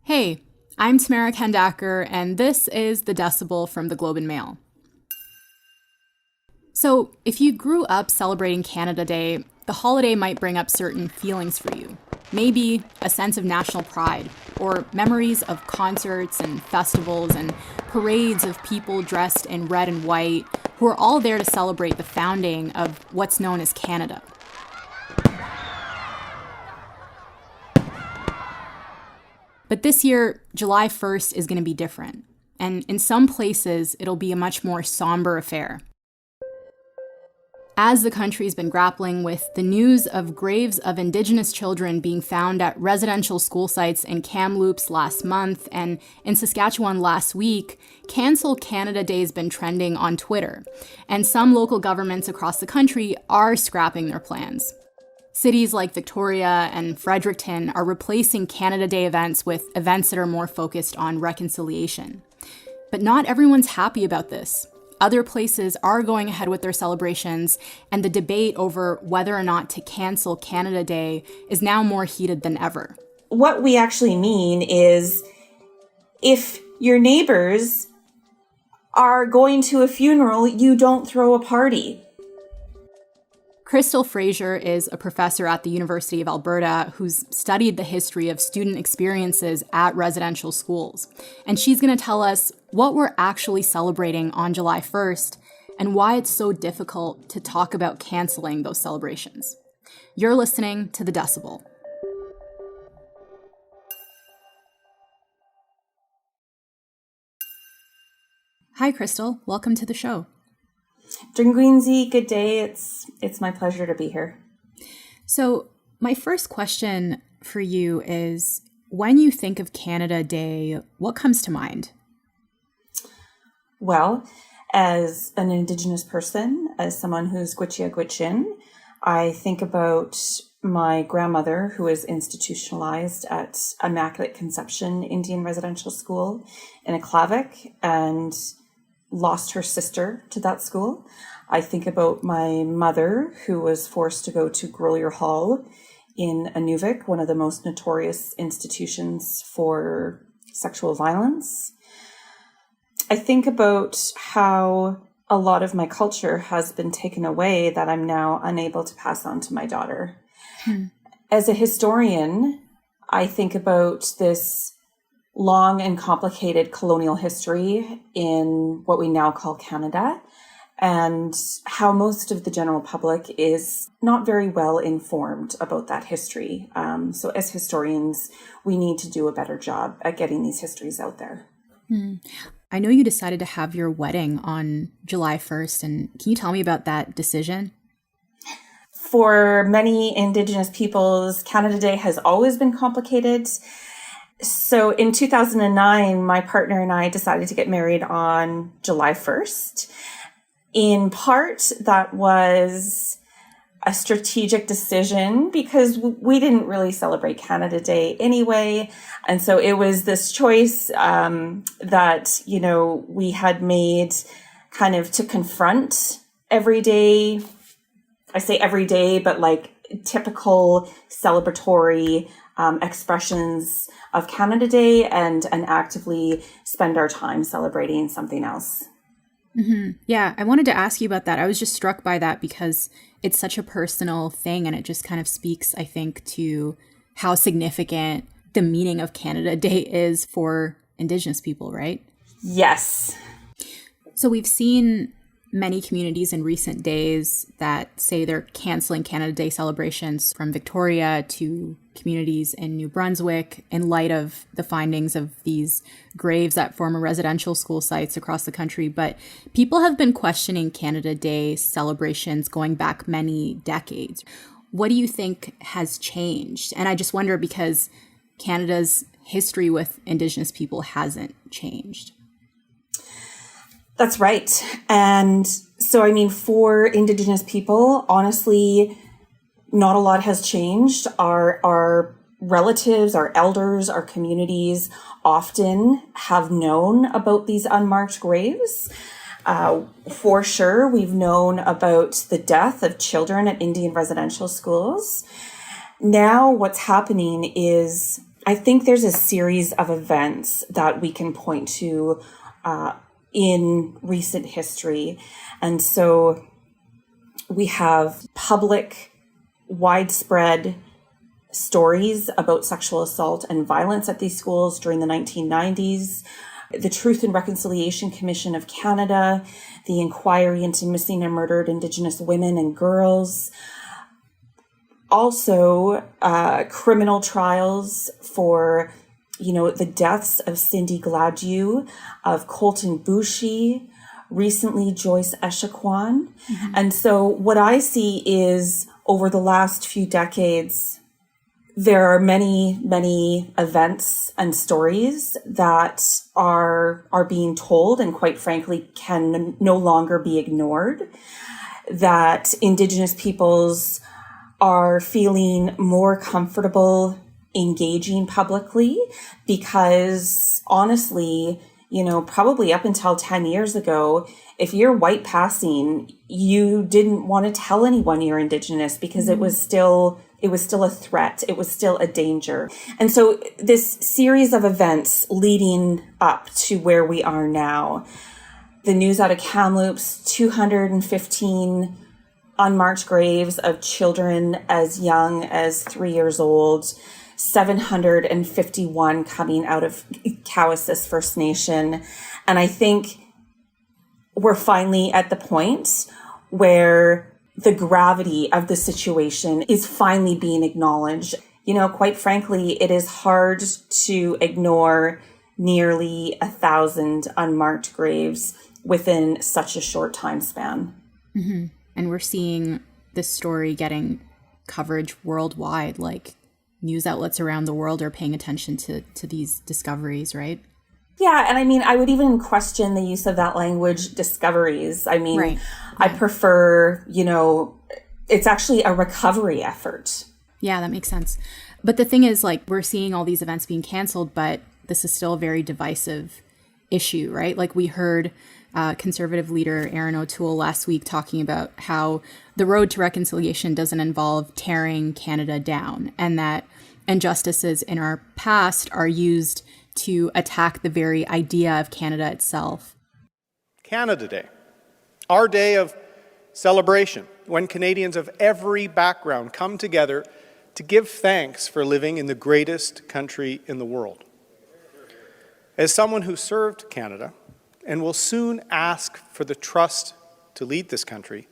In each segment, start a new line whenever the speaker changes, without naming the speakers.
Hey, I'm Tamara Kendacker, and this is The Decibel from the Globe and Mail. So, if you grew up celebrating Canada Day, the holiday might bring up certain feelings for you. Maybe a sense of national pride, or memories of concerts and festivals and parades of people dressed in red and white who are all there to celebrate the founding of what's known as Canada. But this year, July 1st is going to be different. And in some places, it'll be a much more somber affair. As the country's been grappling with the news of graves of Indigenous children being found at residential school sites in Kamloops last month and in Saskatchewan last week, Cancel Canada Day has been trending on Twitter. And some local governments across the country are scrapping their plans. Cities like Victoria and Fredericton are replacing Canada Day events with events that are more focused on reconciliation. But not everyone's happy about this. Other places are going ahead with their celebrations, and the debate over whether or not to cancel Canada Day is now more heated than ever.
What we actually mean is if your neighbors are going to a funeral, you don't throw a party.
Crystal Fraser is a professor at the University of Alberta who's studied the history of student experiences at residential schools. And she's going to tell us what we're actually celebrating on July 1st and why it's so difficult to talk about canceling those celebrations. You're listening to The Decibel. Hi, Crystal. Welcome to the show.
Gwichyà, good day. It's my pleasure to be here.
So my first question for you is, when you think of Canada Day, what comes to mind?
Well, as an Indigenous person, as someone who's Gwichyà Gwich'in, I think about my grandmother who was institutionalized at Immaculate Conception Indian Residential School in Inuvik and lost her sister to that school. I think about my mother who was forced to go to Gwichyà Hall in Inuvik, one of the most notorious institutions for sexual violence. I think about how a lot of my culture has been taken away that I'm now unable to pass on to my daughter. As a historian, I think about this long and complicated colonial history in what we now call Canada, and how most of the general public is not very well informed about that history. So as historians, we need to do a better job at getting these histories out there.
I know you decided to have your wedding on July 1st, and can you tell me about that decision?
For many Indigenous peoples, Canada Day has always been complicated. So in 2009, my partner and I decided to get married on July 1st. In part, that was a strategic decision because we didn't really celebrate Canada Day anyway. And so it was this choice that, we had made kind of to confront everyday, I say everyday, but like typical celebratory expressions of Canada Day and actively spend our time celebrating something else.
Mm-hmm. Yeah, I wanted to ask you about that. I was just struck by that because it's such a personal thing, and it just kind of speaks, I think, to how significant the meaning of Canada Day is for Indigenous people, right?
Yes.
So we've seen many communities in recent days that say they're canceling Canada Day celebrations, from Victoria to communities in New Brunswick, in light of the findings of these graves at former residential school sites across the country. But people have been questioning Canada Day celebrations going back many decades. What do you think has changed? And I just wonder, because Canada's history with Indigenous people hasn't changed.
That's right. And so, for Indigenous people, honestly, not a lot has changed. Our relatives, our elders, our communities often have known about these unmarked graves. For sure, we've known about the death of children at Indian residential schools. Now what's happening is I think there's a series of events that we can point to in recent history. And so we have public, widespread stories about sexual assault and violence at these schools during the 1990s. The Truth and Reconciliation Commission of Canada, the inquiry into missing and murdered Indigenous women and girls. Also, criminal trials for, the deaths of Cindy Gladue, of Colton Boushie, recently Joyce Echaquan. Mm-hmm. And so what I see is over the last few decades, there are many, many events and stories that are being told and quite frankly can no longer be ignored, that Indigenous peoples are feeling more comfortable engaging publicly because honestly, probably up until 10 years ago, if you're white passing, you didn't want to tell anyone you're Indigenous because it was still a threat. It was still a danger. And so this series of events leading up to where we are now, the news out of Kamloops, 215 unmarked graves of children as young as 3 years old, 751 coming out of Cowessess First Nation. And I think we're finally at the point where the gravity of the situation is finally being acknowledged. Quite frankly, it is hard to ignore nearly 1,000 unmarked graves within such a short time span.
Mm-hmm. And we're seeing this story getting coverage worldwide, like news outlets around the world are paying attention to these discoveries, right?
Yeah, and I would even question the use of that language, discoveries.
Right.
I prefer, it's actually a recovery effort.
Yeah, that makes sense. But the thing is, we're seeing all these events being canceled, but this is still a very divisive issue, right? We heard Conservative leader Erin O'Toole last week talking about how the road to reconciliation doesn't involve tearing Canada down, and that injustices in our past are used to attack the very idea of Canada itself.
Canada Day, our day of celebration, when Canadians of every background come together to give thanks for living in the greatest country in the world. As someone who served Canada and will soon ask for the trust to lead this country,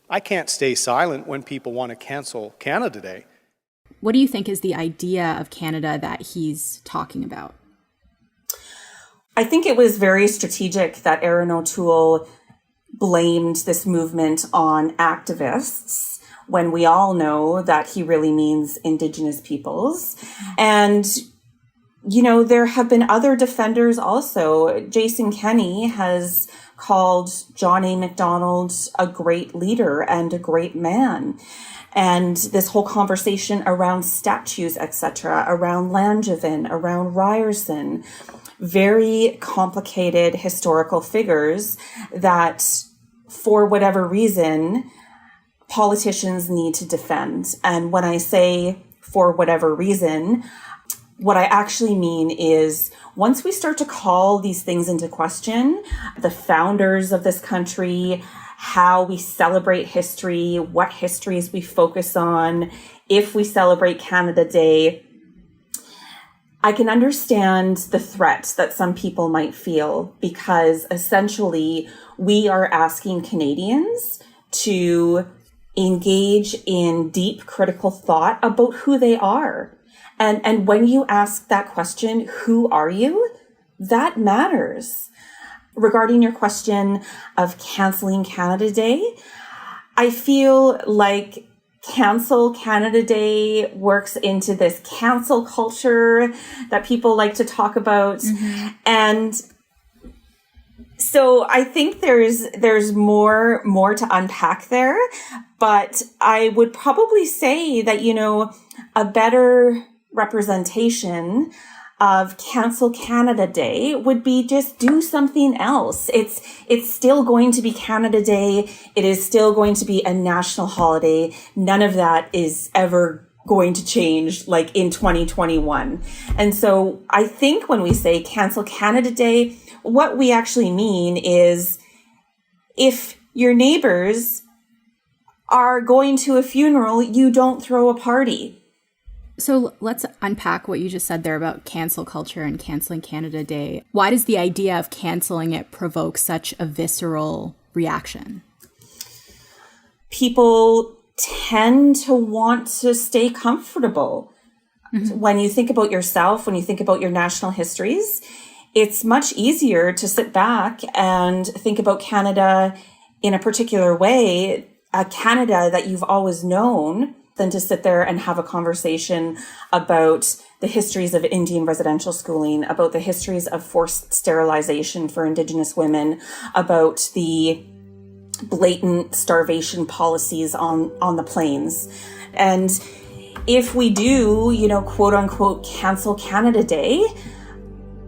I can't stay silent when people want to cancel Canada Day.
What do you think is the idea of Canada that he's talking about?
I think it was very strategic that Erin O'Toole blamed this movement on activists when we all know that he really means Indigenous peoples. And, there have been other defenders also. Jason Kenney has called John A. Macdonald a great leader and a great man. And this whole conversation around statues, etc., around Langevin, around Ryerson, very complicated historical figures that, for whatever reason, politicians need to defend. And when I say for whatever reason, what I actually mean is once we start to call these things into question, the founders of this country, how we celebrate history, what histories we focus on, if we celebrate Canada Day, I can understand the threat that some people might feel because essentially we are asking Canadians to engage in deep critical thought about who they are. And when you ask that question, who are you? That matters. Regarding your question of canceling Canada Day, I feel like Cancel Canada Day works into this cancel culture that people like to talk about. Mm-hmm. And so I think there's more to unpack there, but I would probably say that, a better representation of Cancel Canada Day would be just do something else. It's still going to be Canada Day. It is still going to be a national holiday. None of that is ever going to change like in 2021. And so I think when we say cancel Canada Day, what we actually mean is if your neighbors are going to a funeral, you don't throw a party.
So let's unpack what you just said there about cancel culture and canceling Canada Day. Why does the idea of canceling it provoke such a visceral reaction?
People tend to want to stay comfortable. Mm-hmm. When you think about yourself, when you think about your national histories, it's much easier to sit back and think about Canada in a particular way, a Canada that you've always known, than to sit there and have a conversation about the histories of Indian residential schooling, about the histories of forced sterilization for Indigenous women, about the blatant starvation policies on the plains. And if we do, quote unquote, cancel Canada Day,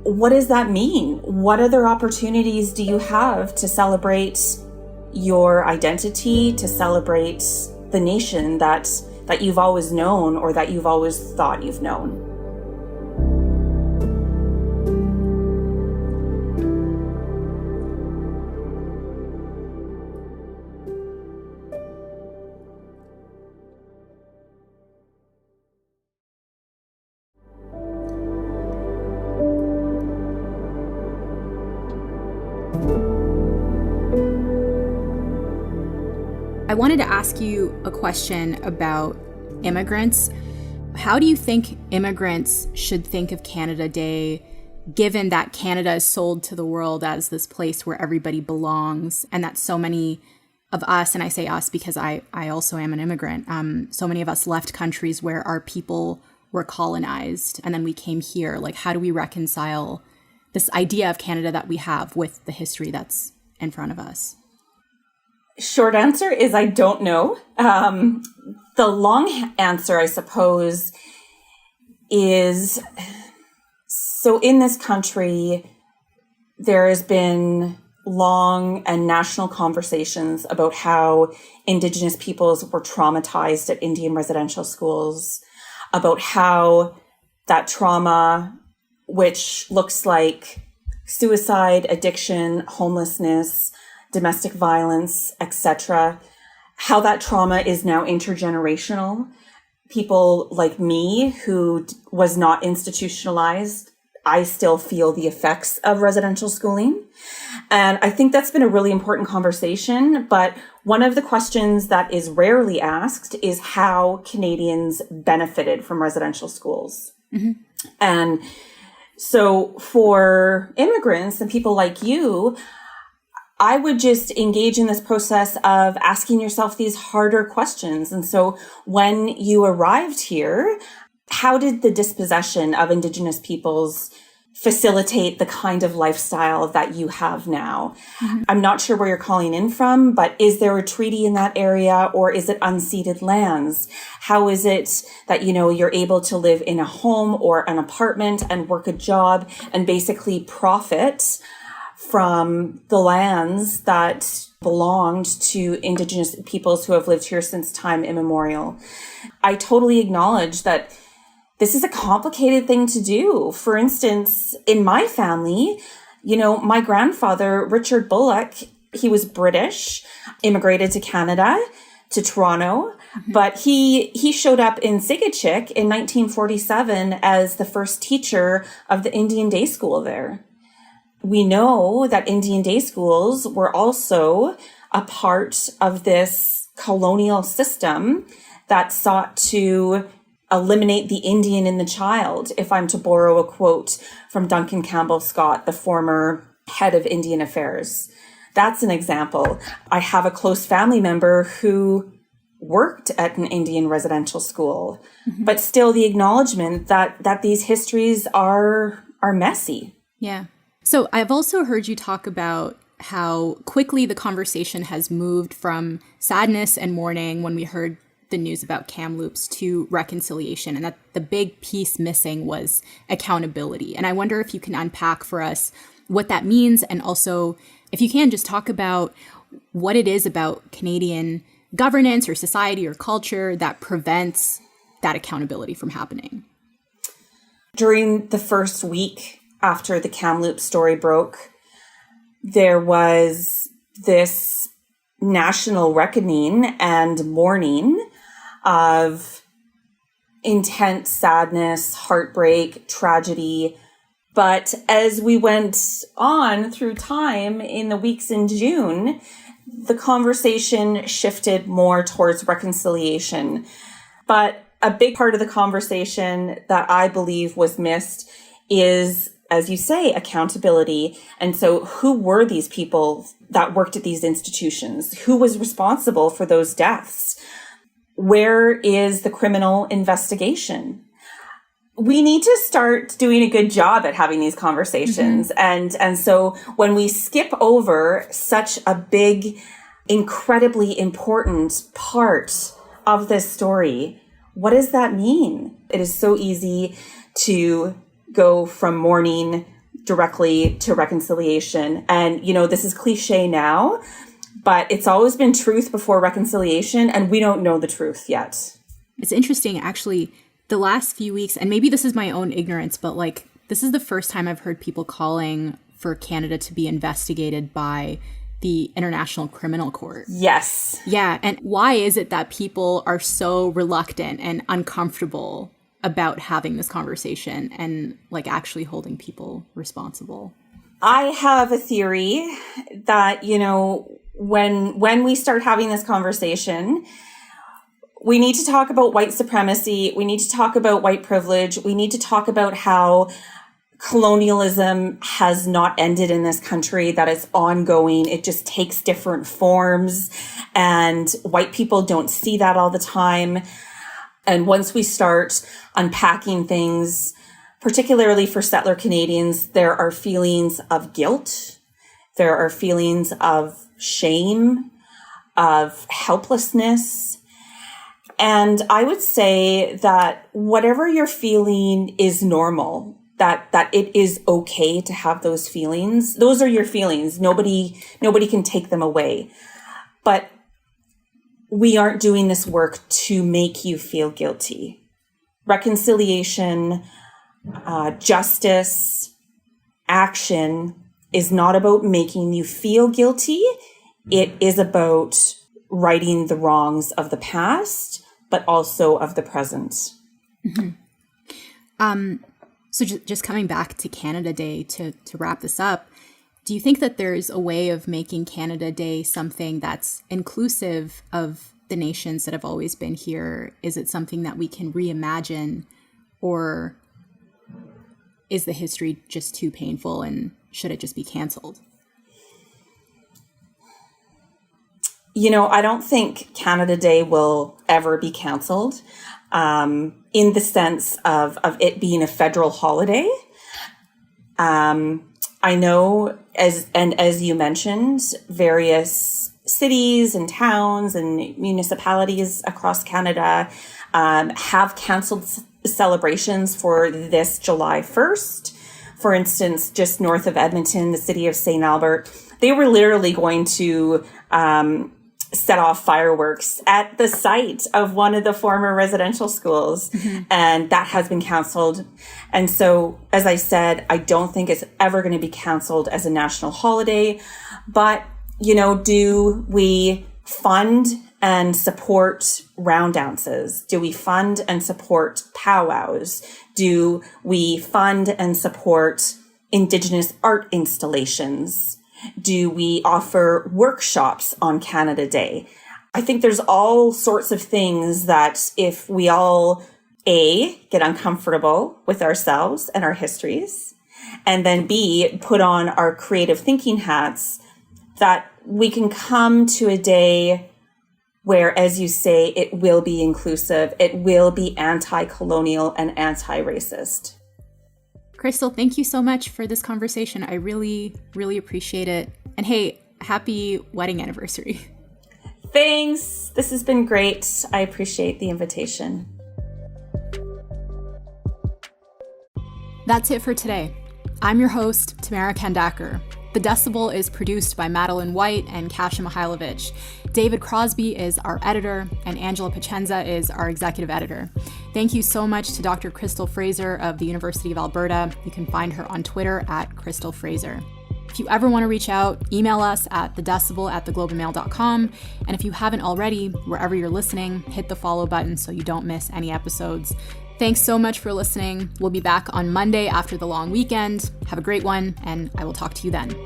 what does that mean? What other opportunities do you have to celebrate your identity, to celebrate the nation that you've always known or that you've always thought you've known?
I wanted to ask you a question about immigrants. How do you think immigrants should think of Canada Day, given that Canada is sold to the world as this place where everybody belongs, and that so many of us, and I say us because I also am an immigrant, so many of us left countries where our people were colonized and then we came here? Like, how do we reconcile this idea of Canada that we have with the history that's in front of us?
Short answer is I don't know. The long answer, I suppose, is so in this country, there has been long and national conversations about how Indigenous peoples were traumatized at Indian residential schools, about how that trauma, which looks like suicide, addiction, homelessness, domestic violence, etc., how that trauma is now intergenerational. People like me who was not institutionalized, I still feel the effects of residential schooling. And I think that's been a really important conversation. But one of the questions that is rarely asked is how Canadians benefited from residential schools. Mm-hmm. And so for immigrants and people like you, I would just engage in this process of asking yourself these harder questions. And so when you arrived here, how did the dispossession of Indigenous peoples facilitate the kind of lifestyle that you have now? Mm-hmm. I'm not sure where you're calling in from, but is there a treaty in that area, or is it unceded lands? How is it that, you're able to live in a home or an apartment and work a job and basically profit from the lands that belonged to Indigenous peoples who have lived here since time immemorial? I totally acknowledge that this is a complicated thing to do. For instance, in my family, my grandfather, Richard Bullock, he was British, immigrated to Canada, to Toronto, mm-hmm. but he showed up in Gwichyà in 1947 as the first teacher of the Indian Day School there. We know that Indian day schools were also a part of this colonial system that sought to eliminate the Indian in the child, if I'm to borrow a quote from Duncan Campbell Scott, the former head of Indian Affairs. That's an example. I have a close family member who worked at an Indian residential school, mm-hmm. but still the acknowledgement that these histories are messy.
Yeah. So I've also heard you talk about how quickly the conversation has moved from sadness and mourning when we heard the news about Kamloops to reconciliation, and that the big piece missing was accountability. And I wonder if you can unpack for us what that means, and also if you can just talk about what it is about Canadian governance or society or culture that prevents that accountability from happening?
During the first week after the Kamloops story broke, there was this national reckoning and mourning of intense sadness, heartbreak, tragedy. But as we went on through time in the weeks in June, the conversation shifted more towards reconciliation. But a big part of the conversation that I believe was missed is, as you say, accountability. And so who were these people that worked at these institutions? Who was responsible for those deaths? Where is the criminal investigation? We need to start doing a good job at having these conversations. Mm-hmm. And so when we skip over such a big, incredibly important part of this story, what does that mean? It is so easy to go from mourning directly to reconciliation. And, this is cliche now, but it's always been truth before reconciliation, and we don't know the truth yet.
It's interesting, actually, the last few weeks, and maybe this is my own ignorance, but this is the first time I've heard people calling for Canada to be investigated by the International Criminal Court.
Yes.
Yeah. And why is it that people are so reluctant and uncomfortable about having this conversation and actually holding people responsible?
I have a theory that, when we start having this conversation, we need to talk about white supremacy. We need to talk about white privilege. We need to talk about how colonialism has not ended in this country, that it's ongoing. It just takes different forms, and white people don't see that all the time. And once we start unpacking things, particularly for settler Canadians, there are feelings of guilt. There are feelings of shame, of helplessness. And I would say that whatever you're feeling is normal, that it is okay to have those feelings. Those are your feelings. Nobody can take them away. But we aren't doing this work to make you feel guilty. Reconciliation, justice, action is not about making you feel guilty. It is about righting the wrongs of the past, but also of the present.
Mm-hmm. So just coming back to Canada Day to wrap this up, do you think that there's a way of making Canada Day something that's inclusive of the nations that have always been here? Is it something that we can reimagine, or is the history just too painful and should it just be canceled?
I don't think Canada Day will ever be canceled, in the sense of it being a federal holiday. I know, as you mentioned, various cities and towns and municipalities across Canada have canceled celebrations for this July 1st. For instance, just north of Edmonton, the city of St. Albert, they were literally going to set off fireworks at the site of one of the former residential schools. Mm-hmm. And that has been canceled. And so, as I said, I don't think it's ever going to be canceled as a national holiday. But, do we fund and support round dances? Do we fund and support powwows? Do we fund and support Indigenous art installations? Do we offer workshops on Canada Day? I think there's all sorts of things that if we all, A, get uncomfortable with ourselves and our histories, and then B, put on our creative thinking hats, that we can come to a day where, as you say, it will be inclusive, it will be anti-colonial and anti-racist.
Crystal, thank you so much for this conversation. I really, really appreciate it. And hey, happy wedding anniversary.
Thanks. This has been great. I appreciate the invitation.
That's it for today. I'm your host, Tamara Kandaker. The Decibel is produced by Madeline White and Kasia Mihailovich. David Crosby is our editor, and Angela Pacenza is our executive editor. Thank you so much to Dr. Crystal Fraser of the University of Alberta. You can find her on Twitter at Crystal Fraser. If you ever want to reach out, email us at thedecibel@theglobeandmail.com. And if you haven't already, wherever you're listening, hit the follow button so you don't miss any episodes. Thanks so much for listening. We'll be back on Monday after the long weekend. Have a great one, and I will talk to you then.